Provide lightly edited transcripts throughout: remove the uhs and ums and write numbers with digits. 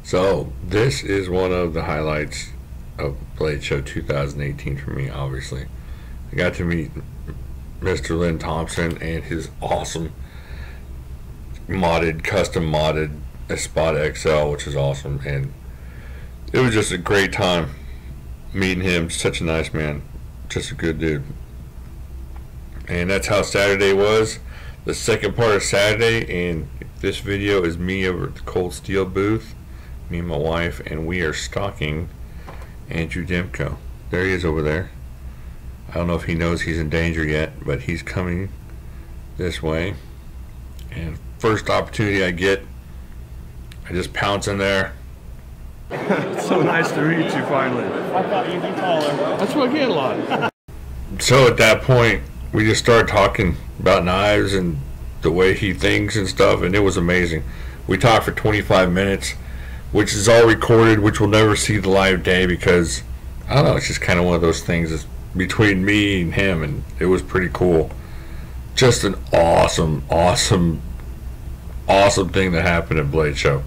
So this is one of the highlights of Blade Show 2018 for me. Obviously, I got to meet Mr. Lynn Thompson and his awesome custom modded Espada XL, which is awesome, and it was just a great time meeting him. Such a nice man, just a good dude. And that's how Saturday was. The second part of Saturday, and this video is me over at the Cold Steel booth, me and my wife, and we are stalking Andrew Demkos. There he is over there. I don't know if he knows he's in danger yet, but he's coming this way. And first opportunity I get, I just pounce in there. It's so nice to meet you finally. I thought you'd be taller. That's what I get a lot. So at that point, we just started talking about knives and the way he thinks and stuff, and it was amazing. We talked for 25 minutes, which is all recorded, which will never see the live day because, I don't know, it's just kind of one of those things that's between me and him, and it was pretty cool. Just an awesome thing that happened at Blade Show.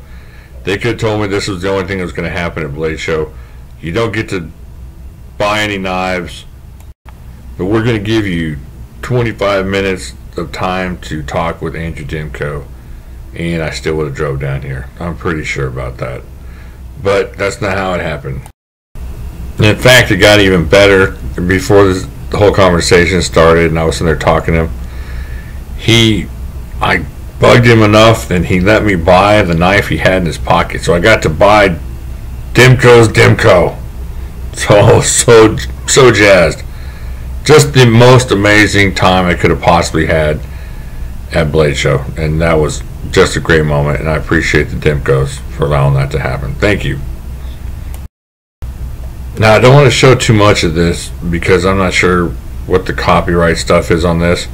They could have told me this was the only thing that was going to happen at Blade Show. You don't get to buy any knives, but we're going to give you 25 minutes of time to talk with Andrew Demkos, and I still would have drove down here. I'm pretty sure about that. But that's not how it happened. And in fact, it got even better before the whole conversation started, and I was sitting there talking to him. I bugged him enough, and he let me buy the knife he had in his pocket. So I got to buy Demkos. So jazzed. Just the most amazing time I could have possibly had at Blade Show, and that was just a great moment, and I appreciate the Demkos for allowing that to happen. Thank you. Now, I don't want to show too much of this because I'm not sure what the copyright stuff is on this,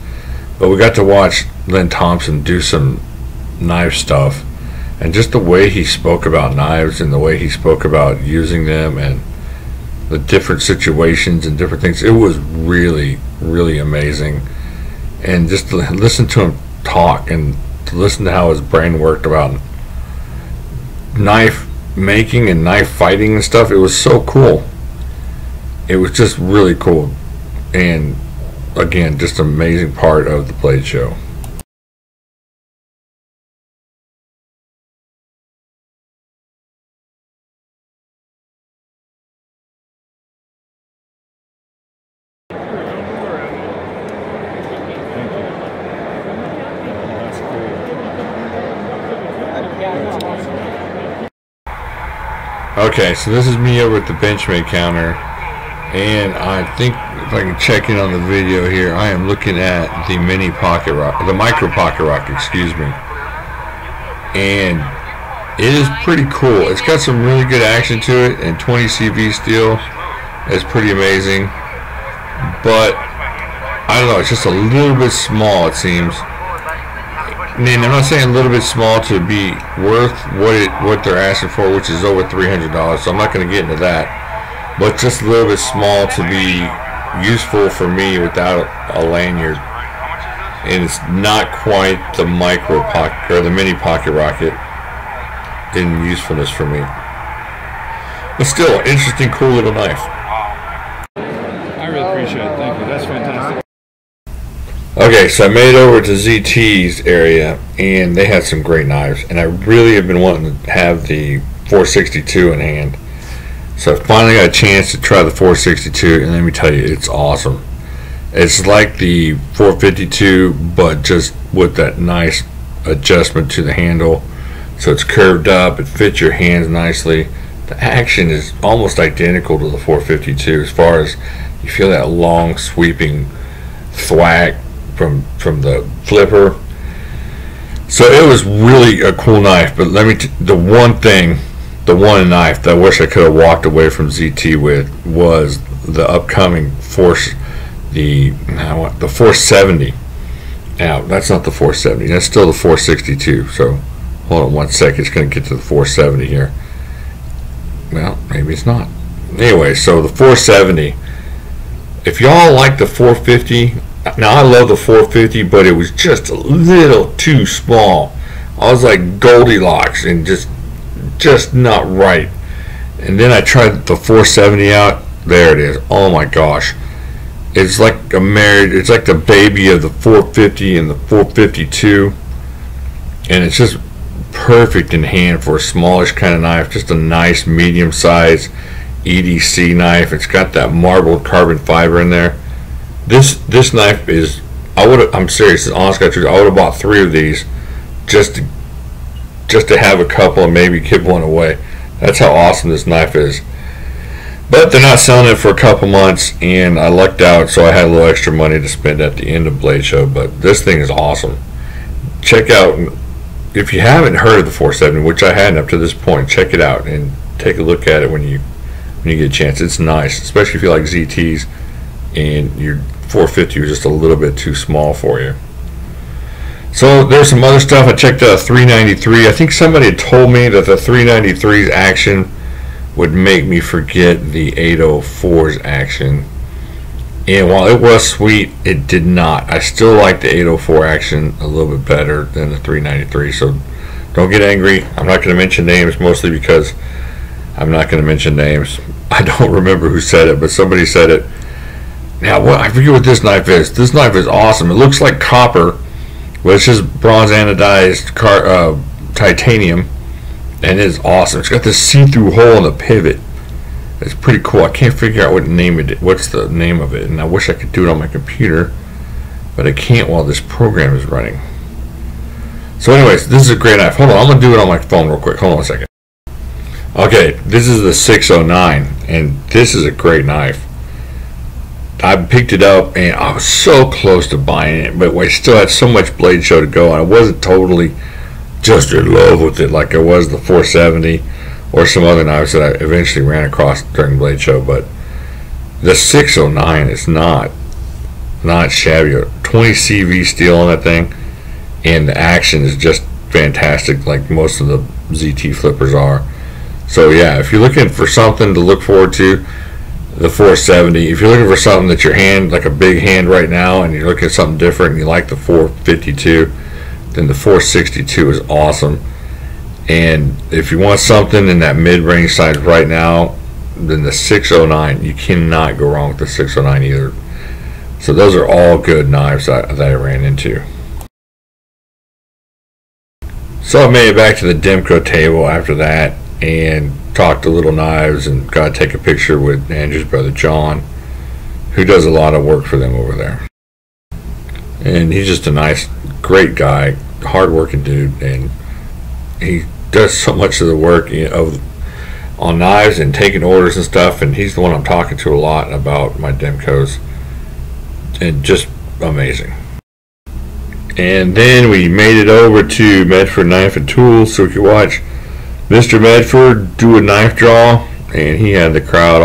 but we got to watch Lynn Thompson do some knife stuff, and just the way he spoke about knives and the way he spoke about using them and the different situations and different things, it was really amazing. And just to listen to him talk and to listen to how his brain worked about knife making and knife fighting and stuff, it was so cool. It was just really cool, and again, just an amazing part of the Blade Show. Okay, so this is me over at the Benchmade counter, and I think if I can check in on the video here, I am looking at the micro pocket rock, excuse me, and it is pretty cool. It's got some really good action to it, and 20 CV steel is pretty amazing, but I don't know, it's just a little bit small, it seems. And I'm not saying a little bit small to be worth what they're asking for, which is over $300, so I'm not going to get into that, but just a little bit small to be useful for me without a lanyard, and it's not quite the micro pocket or the mini pocket rocket in usefulness for me, but still interesting, cool little knife. I really appreciate it. Thank you. That's fantastic. Okay, so I made it over to ZT's area, and they had some great knives, and I really have been wanting to have the 462 in hand. So I finally got a chance to try the 462, and let me tell you, it's awesome. It's like the 452, but just with that nice adjustment to the handle. So it's curved up, it fits your hands nicely. The action is almost identical to the 452 as far as you feel that long sweeping thwack from the flipper. So it was really a cool knife, but let me the one knife that I wish I could have walked away from ZT with was the upcoming the 470. Now that's not the 470, that's still the 462. So hold on one second, it's going to get to the 470 here. Well, maybe it's not. Anyway, so the 470, if y'all like the 450, now I love the 450, but it was just a little too small. I was like Goldilocks and just just not right. And then I tried the 470 out. There it is. Oh my gosh. It's like it's like the baby of the 450 and the 452. And it's just perfect in hand for a smallish kind of knife. Just a nice medium size EDC knife. It's got that marbled carbon fiber in there. This knife is, I'm serious, honest to God, I would have bought 3 of these just to have a couple and maybe give one away. That's how awesome this knife is. But they're not selling it for a couple months, and I lucked out, so I had a little extra money to spend at the end of Blade Show. But this thing is awesome. Check out, if you haven't heard of the 470, which I hadn't up to this point, check it out and take a look at it when you get a chance. It's nice, especially if you like ZTs and your 450 is just a little bit too small for you. So there's some other stuff. I checked out a 393. I think somebody had told me that the 393's action would make me forget the 804's action. And while it was sweet, it did not. I still like the 804 action a little bit better than the 393. So don't get angry. I'm not going to mention names, mostly because I'm not going to mention names. I don't remember who said it, but somebody said it. Now, I forget what this knife is. This knife is awesome. It looks like copper, but it's just bronze anodized titanium, and it is awesome. It's got this see-through hole in the pivot. It's pretty cool. I can't figure out what's the name of it, and I wish I could do it on my computer, but I can't while this program is running. So anyways, this is a great knife. Hold on, I'm going to do it on my phone real quick. Hold on a second. Okay, this is the 609, and this is a great knife. I picked it up, and I was so close to buying it, but I still had so much Blade Show to go, and I wasn't totally just in love with it like I was the 470 or some other knives that I eventually ran across during Blade Show. But the 609 is not shabby. 20 CV steel on that thing, and the action is just fantastic, like most of the ZT flippers are. So yeah, if you're looking for something to look forward to, the 470. If you're looking for something that's your hand, like a big hand right now, and you're looking at something different and you like the 452, then the 462 is awesome. And if you want something in that mid-range size right now, then the 609, you cannot go wrong with the 609 either. So those are all good knives that I ran into. So I made it back to the Demkos table after that and talked a little knives and got to take a picture with Andrew's brother John, who does a lot of work for them over there. And he's just a nice, great guy, hard-working dude, and he does so much of the work on knives and taking orders and stuff, and he's the one I'm talking to a lot about my Demkos, and just amazing. And then we made it over to Medford Knife and Tools so we could watch Mr. Medford do a knife draw, and he had the crowd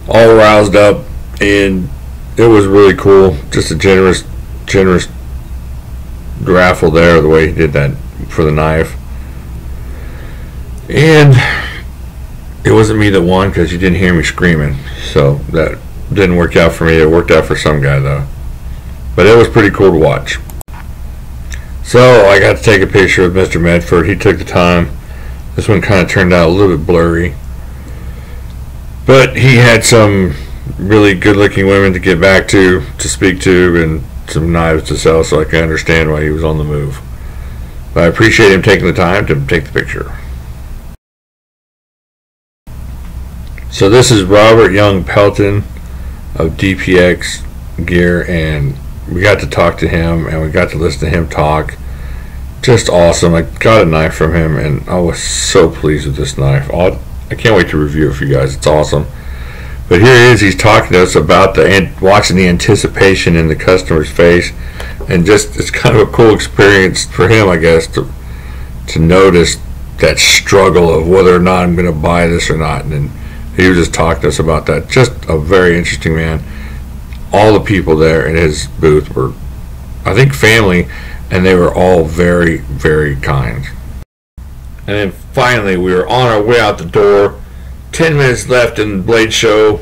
all roused up, and it was really cool. Just a generous raffle there, the way he did that for the knife. And it wasn't me that won because you didn't hear me screaming, so that didn't work out for me. It worked out for some guy though, but it was pretty cool to watch. So I got to take a picture of Mr. Medford. He took the time. This one kind of turned out a little bit blurry, but he had some really good-looking women to get back to speak to, and some knives to sell, so I can understand why he was on the move. But I appreciate him taking the time to take the picture. So this is Robert Young Pelton of DPX Gear, and we got to talk to him, and we got to listen to him talk. Just awesome. I got a knife from him, and I was so pleased with this knife. I can't wait to review it for you guys. It's awesome. But here he is. He's talking to us about watching the anticipation in the customer's face, and just it's kind of a cool experience for him, I guess, to notice that struggle of whether or not I'm going to buy this or not. And he was just talking to us about that. Just a very interesting man. All the people there in his booth were, I think, family, and they were all very, very kind. And then finally, we were on our way out the door. 10 minutes left in the Blade Show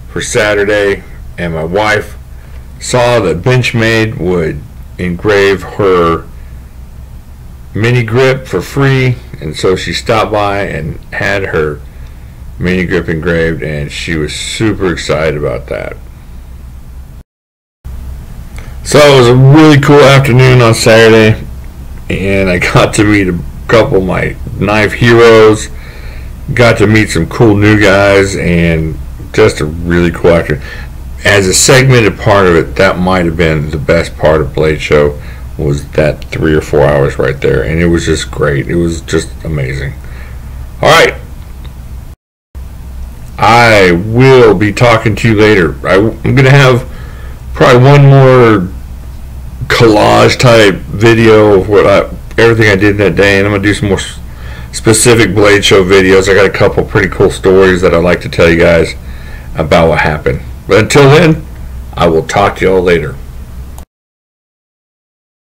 for Saturday, and my wife saw that Benchmade would engrave her mini grip for free And so she stopped by and had her mini grip engraved, and she was super excited about that. So it was a really cool afternoon on Saturday, and I got to meet a couple of my knife heroes, got to meet some cool new guys, and just a really cool afternoon. As a segmented part of it, that might have been the best part of Blade Show, was that 3 or 4 hours right there, and it was just great. It was just amazing. Alright, I will be talking to you later. I'm going to have probably one more collage type video of everything I did that day, and I'm going to do some more specific Blade Show videos. I got a couple pretty cool stories that I'd like to tell you guys about what happened. But until then, I will talk to y'all later.